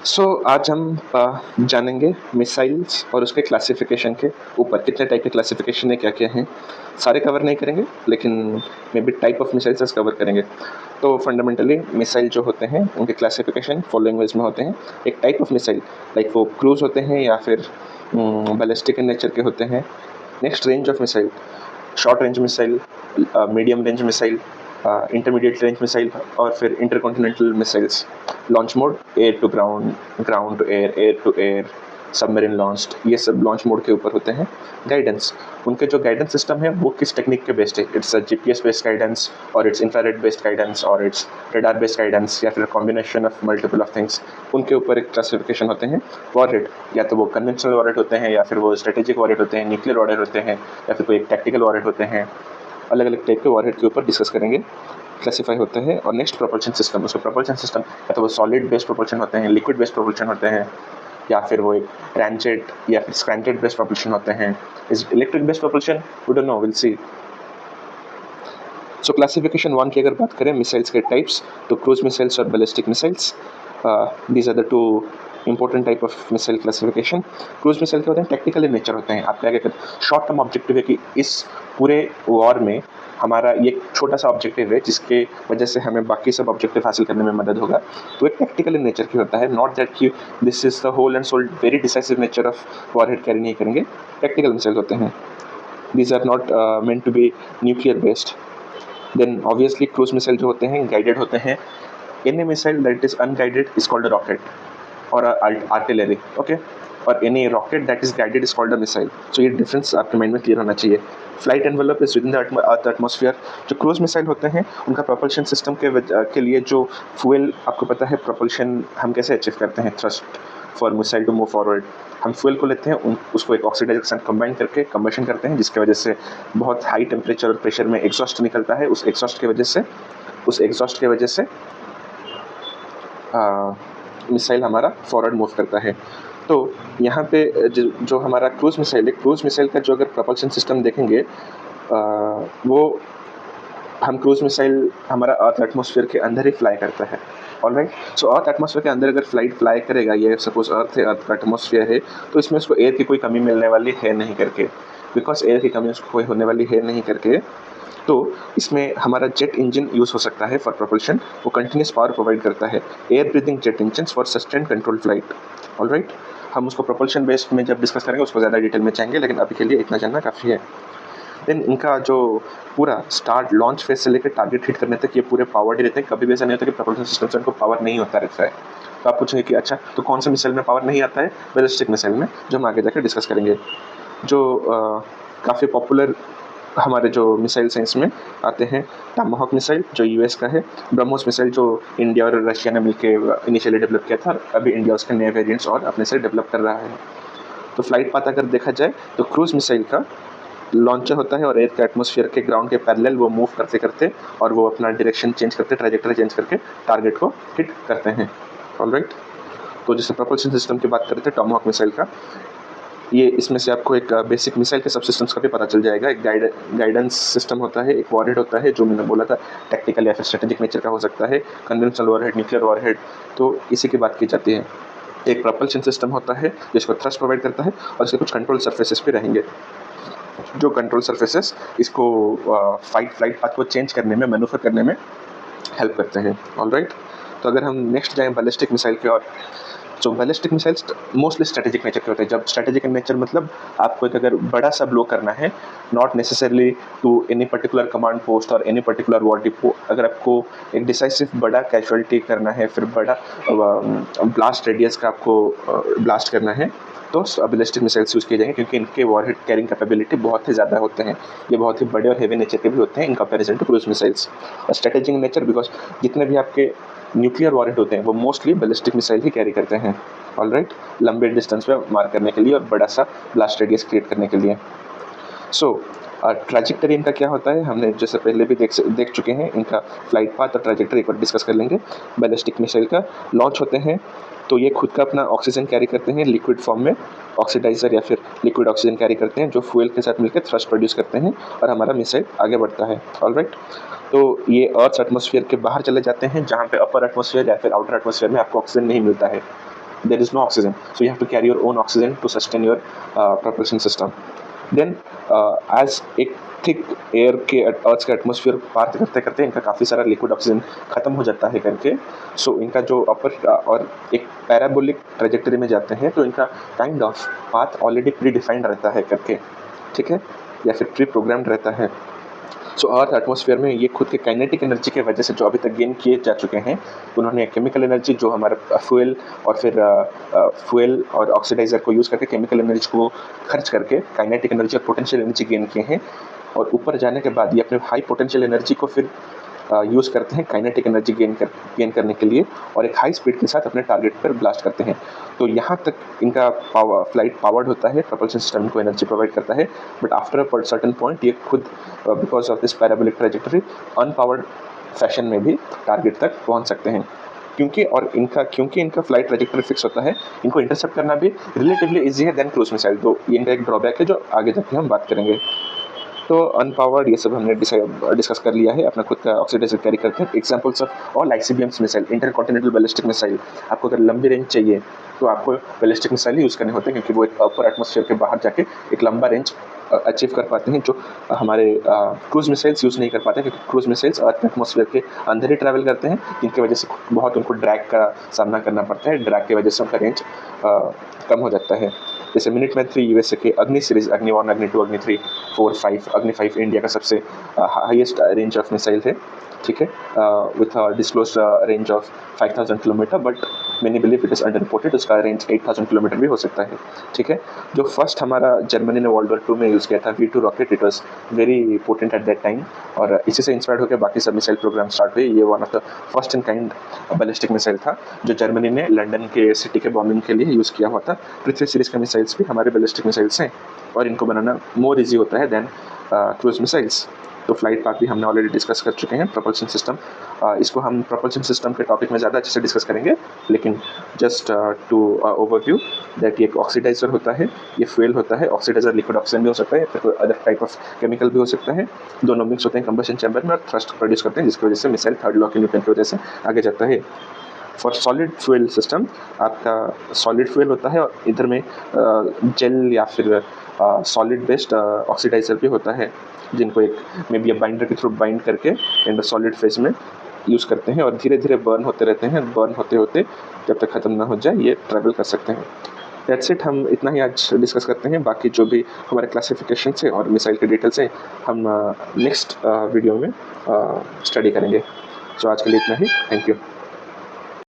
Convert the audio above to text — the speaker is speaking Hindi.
आज हम जानेंगे मिसाइल्स और उसके क्लासिफिकेशन के ऊपर कितने टाइप के क्लासिफिकेशन है, क्या-क्या हैं। सारे कवर नहीं करेंगे, लेकिन may be type of missiles cover करेंगे। तो फंडामेंटली मिसाइल जो होते हैं उनके क्लासिफिकेशन फॉलोइंग वेज में होते हैं। एक टाइप ऑफ मिसाइल लाइक वो क्रूज होते हैं या फिर बैलिस्टिक इन नेचर के होते हैं। Next range of missile, short range missile, medium range missile, intermediate range missile और फिर intercontinental missiles. Launch mode air to ground, ground to air to air, submarine launched, ये सब लॉन्च मोड के ऊपर होते हैं। गाइडेंस, उनके जो गाइडेंस सिस्टम है वो किस टेक्निक के बेस्ड है। It's a GPS based guidance और इट्स इंफ्रारेड बेस्ड गाइडेंस और इट्स रडार बेस्ड गाइडेंस या फिर combination of multiple of things. उनके ऊपर एक क्लासिफिकेशन होते हैं। वॉरहेड, या तो वो कन्वेंशनल वॉरहेड होते हैं या फिर वो स्ट्रेटेजिक वॉरहेड होते हैं, न्यूक्लियर वॉरहेड होते हैं या फिर कोई एक टैक्टिकल वॉरहेड होते हैं। अलग अलग टाइप के वॉरहेड के ऊपर डिस्कस करेंगे, क्लासीफाई होते हैं। और नेक्स्ट प्रोपल्शन सिस्टम, उसका प्रोपल्शन सिस्टम या तो वो सॉलिड बेस्ड प्रोपल्शन होते हैं, लिक्विड बेस्ड प्रोपल्शन होते हैं, या फिर वो एक रैंचेट या फिर स्क्रैंटेड बेस्ड प्रोपल्शन होते हैं। Is electric based propulsion, we don't know, will see. So classification 1 की अगर बात करें मिसाइल्स के टाइप्स, तो क्रूज मिसाइल्स और ballistic missiles, these are the two important type of missile classification. Cruise missile के होते हैं टेक्निकल इन नेचर होते हैं। आपका क्या शॉर्ट टर्म ऑब्जेक्टिव है कि इस पूरे वॉर में हमारा ये छोटा सा ऑब्जेक्टिव है जिसके वजह से हमें बाकी सब ऑब्जेक्टिव हासिल करने में मदद होगा, तो एक टेक्निकल इन नेचर की होता है। नॉट दैट कि this is the whole and sole very decisive nature of warhead carry नहीं करेंगे। टेक्निकल मिसाइल होते हैं, these are not meant to be nuclear based. Then obviously cruise missile जो होते हैं गाइडेड होते हैं। Any missile that is unguided is called a rocket और आर्टिलरी, ओके, और any rocket that is guided is called a missile. So ये डिफरेंस आपके माइंड में क्लियर होना चाहिए। Flight envelope is with in the earth atmosphere. जो क्रूज मिसाइल होते हैं उनका प्रोपल्शन सिस्टम के लिए जो फ्यूल, आपको पता है प्रोपल्शन हम कैसे अचीव करते हैं, thrust for missile to move forward. हम फ्यूल को लेते हैं, उसको एक ऑक्सीडाइजर के साथ कंबाइन करके कंबशन करते हैं, जिसकी वजह से बहुत हाई टेम्परेचर और प्रेशर में एग्जॉस्ट निकलता है। उस एग्जॉस्ट की वजह से मिसाइल हमारा फॉरवर्ड मूव करता है। तो यहाँ पे जो हमारा क्रूज मिसाइल का जो अगर प्रोपल्शन सिस्टम देखेंगे, वो हम क्रूज मिसाइल हमारा अर्थ एटमॉस्फेयर के अंदर ही फ्लाई करता है। ऑलराइट, सो अर्थ एटमॉस्फेयर के अंदर अगर फ्लाई करेगा, ये सपोज अर्थ है, अर्थ का एटमॉस्फेयर है, तो इसमें उसको एयर की कोई कमी मिलने वाली है नहीं करके, बिकॉज एयर की कमी उसको कोई होने वाली है नहीं करके, तो इसमें हमारा जेट इंजन यूज़ हो सकता है फॉर प्रोपल्शन। वो कंटिन्यूस पावर प्रोवाइड करता है, air breathing jet engine for sustain control flight. Alright, हम उसको प्रोपल्शन बेस्ड में जब डिस्कस करेंगे उसको ज़्यादा डिटेल में चाहेंगे, लेकिन अभी के लिए इतना जानना काफ़ी है। देन इनका जो पूरा स्टार्ट लॉन्च फेज से लेकर टारगेट हिट करने तक ये पूरे पावर्ड रहते हैं। कभी भी ऐसा नहीं होता कि प्रोपल्शन सिस्टम से उनको पावर नहीं होता रहता है। तो आप पूछेंगे कि अच्छा, तो कौन से मिसाइल में पावर नहीं आता है? बैलिस्टिक मिसाइल में, जो हम आगे जाकर डिस्कस करेंगे। जो काफ़ी पॉपुलर हमारे जो मिसाइल साइंस में आते हैं, टॉमहॉक मिसाइल जो यूएस का है, ब्रह्मोस मिसाइल जो इंडिया और रशिया ने मिलकर इनिशियली डेवलप किया था, अभी इंडिया उसके नए वेरिएंट्स और अपने से डेवलप कर रहा है। तो फ्लाइट पाथ अगर देखा जाए तो क्रूज मिसाइल का लॉन्चर होता है और एयर के एटमॉस्फेयर के ग्राउंड के पैरेलल वो मूव करते करते और वो अपना डायरेक्शन चेंज करते, ट्रैजेक्टरी चेंज करके टारगेट को हिट करते हैं। ऑलराइट, तो जैसे प्रोपल्शन सिस्टम की बात करते हैं टॉमहॉक मिसाइल का, ये इसमें से आपको एक बेसिक मिसाइल के सब सिस्टम्स का भी पता चल जाएगा। एक गाइडेंस सिस्टम होता है, एक वॉरहेड होता है जो मैंने बोला था टैक्टिकल या फिर स्ट्रेटेजिक नेचर का हो सकता है, कन्वेंशनल वॉरहेड, न्यूक्लियर वॉरहेड, तो इसी की बात की जाती है। एक प्रोपल्शन सिस्टम होता है जिसको थ्रस्ट प्रोवाइड करता है और इसके कुछ कंट्रोल सर्फेसेस भी रहेंगे, जो कंट्रोल सर्फेसेस इसको फ्लाइट पाथ को चेंज करने में, मैनूवर करने में हेल्प करते हैं। ऑलराइट, तो अगर हम नेक्स्ट जाएं बैलिस्टिक मिसाइल की ओर, तो ballistic missiles mostly strategic nature के होते हैं। जब स्ट्रेटेजिक इन नेचर मतलब आपको एक अगर बड़ा सा ब्लो करना है, not necessarily to any particular command post और एनी पर्टिकुलर वॉर डिपो, अगर आपको एक डिसाइसिव बड़ा कैजुअलिटी करना है, फिर बड़ा ब्लास्ट रेडियस का आपको ब्लास्ट करना है, तो बैलिस्टिक मिसाइल्स यूज़ किए जाएंगे, क्योंकि इनके वॉरहेड कैरिंग कैपेबिलिटी बहुत ही ज़्यादा होते हैं। ये बहुत ही बड़े और हेवी नेचर के भी होते हैं in comparison to cruise missiles. और स्ट्रेटेजिक नेचर बिकॉज जितने भी आपके न्यूक्लियर वॉरहेड होते हैं वो मोस्टली बैलिस्टिक मिसाइल ही कैरी करते हैं। ऑलराइट, लंबे डिस्टेंस पे मार करने के लिए और बड़ा सा ब्लास्ट रेडियस क्रिएट करने के लिए। सो ट्रैजेक्टरी इनका क्या होता है, हमने जैसे पहले भी देख चुके हैं। इनका फ्लाइट पाथ और ट्रैजेक्टरी एक बार डिस्कस कर लेंगे। बैलिस्टिक मिसाइल का लॉन्च होते हैं तो ये खुद का अपना ऑक्सीजन कैरी करते हैं लिक्विड फॉर्म में, ऑक्सीडाइजर या फिर लिक्विड ऑक्सीजन कैरी करते हैं, जो फ्यूल के साथ मिलकर थ्रस्ट प्रोड्यूस करते हैं और हमारा मिसाइल आगे बढ़ता है। ऑलराइट, तो ये अर्थ एटमॉस्फेयर के बाहर चले जाते हैं, जहाँ पे अपर एटमॉस्फेयर या फिर आउटर एटमॉस्फेयर में आपको ऑक्सीजन नहीं मिलता है। there is no oxygen, so you have to carry your own oxygen to sustain your propulsion system. Then as एक थिक एयर के अर्थ के एटमोसफियर पार करते करते इनका काफ़ी सारा लिक्विड ऑक्सीजन ख़त्म हो जाता है करके, सो इनका जो अपर और एक पैराबोलिक ट्रेजेक्टरी में जाते हैं, तो इनका kind of path already pre defined रहता है करके, ठीक है, या फिर प्री प्रोग्राम्ड रहता है। सो अर्थ एटमॉस्फेयर में ये खुद के काइनेटिक एनर्जी की वजह से जो अभी तक गेन किए जा चुके हैं, उन्होंने केमिकल एनर्जी जो हमारा फ्यूल और फिर फ्यूल और ऑक्सीडाइजर को यूज़ करके केमिकल एनर्जी को खर्च करके काइनेटिक एनर्जी और पोटेंशियल एनर्जी गेन किए हैं, और ऊपर जाने के बाद ये अपने हाई पोटेंशियल एनर्जी को फिर यूज़ करते हैं काइनेटिक एनर्जी गेन करने के लिए, और एक हाई स्पीड के साथ अपने टारगेट पर ब्लास्ट करते हैं। तो यहाँ तक इनका फ्लाइट पावर्ड होता है, प्रोपल्शन सिस्टम इनको एनर्जी प्रोवाइड करता है, but after a certain point ये खुद because of this parabolic trajectory unpowered fashion में भी टारगेट तक पहुँच सकते हैं। क्योंकि इनका फ्लाइट ट्रैजेक्टरी फिक्स होता है, इनको इंटरसेप्ट करना भी रिलेटिवली ईजी है देन क्रूज मिसाइल, तो ये इनका एक ड्रॉबैक है जो आगे जाके हम बात करेंगे। तो अनपावर्ड ये सब हमने डिस्कस कर लिया है, अपना खुद का ऑक्सीडाइजर कैरी करते हैं। Examples of all ICBMs missile, intercontinental ballistic missile, आपको अगर लंबी रेंज चाहिए तो आपको बैलिस्टिक मिसाइल यूज़ करने होते हैं, क्योंकि वो एक अपर एटमॉस्फेयर के बाहर जाके एक लंबा रेंज अचीव कर पाते हैं, जो हमारे क्रूज मिसाइल्स यूज़ नहीं कर पाते, क्योंकि क्रूज मिसाइल्स अर्थ एटमॉस्फेयर के अंदर ही ट्रैवल करते हैं, जिनकी वजह से बहुत उनको ड्रैग का सामना करना पड़ता है, ड्रैग की वजह से उनका रेंज कम हो जाता है। जैसे मिनटमैन 3 यूएसए के अग्नि सीरीज, अग्नि 1, अग्नि 2, अग्नि 3, 4, 5, अग्नि 5 इंडिया का सबसे हाईएस्ट रेंज ऑफ मिसाइल है, ठीक है, with disclose range of 5000 kilometre, but many believe it is under reported, उसका रेंज 8000 किलोमीटर भी हो सकता है, ठीक है। जो फर्स्ट हमारा जर्मनी ने वर्ल्ड वॉर 2 में यूज़ किया था V2 rocket, it was very potent at that time, और इसी से इंस्पायर्ड होकर बाकी सब मिसाइल प्रोग्राम स्टार्ट हुए। ये one of the first in kind ballistic missile था, जो जर्मनी ने लंदन के सिटी के बॉम्बिंग के लिए यूज़ किया हुआ था। पृथ्वी सीरीज़ के मिसाइल्स भी हमारे बैलिस्टिक मिसाइल्स हैं, और इनको बनाना मोर ईजी होता है देन क्रूज मिसाइल्स। तो फ्लाइट पाथ भी हमने ऑलरेडी डिस्कस कर चुके हैं। प्रोपल्शन सिस्टम, इसको हम प्रोपल्शन सिस्टम के टॉपिक में ज़्यादा अच्छे से डिस्कस करेंगे, लेकिन जस्ट टू ओवरव्यू दैट ये एक ऑक्सीडाइजर होता है, ये फ्यूल होता है। ऑक्सीडाइजर लिक्विड ऑक्सीजन भी हो सकता है, फिर कोई अदर टाइप ऑफ केमिकल भी हो सकता है, दोनों मिक्स होते हैं कंबशन चैम्बर में और थ्रस्ट प्रोड्यूस करते हैं, जिसकी वजह से मिसाइल थर्ड लॉ के न्यूटन की वजह से आगे जाता है। फॉर सॉलिड फ्यूल सिस्टम, आपका सॉलिड फ्यूल होता है, और इधर में जेल या फिर सॉलिड बेस्ड ऑक्सीडाइजर भी होता है, जिनको एक मे बी बाइंडर के थ्रू बाइंड करके इन द सॉलिड फेज में यूज़ करते हैं, और धीरे धीरे बर्न होते रहते हैं। बर्न होते होते जब तक ख़त्म ना हो जाए ये ट्रैवल कर सकते हैं। दैट्स इट, हम इतना ही आज डिस्कस करते हैं। बाकी जो भी हमारे क्लासिफिकेशन है और मिसाइल के डिटेल्स हैं, हम नेक्स्ट वीडियो में स्टडी करेंगे। सो आज के लिए इतना ही, थैंक यू।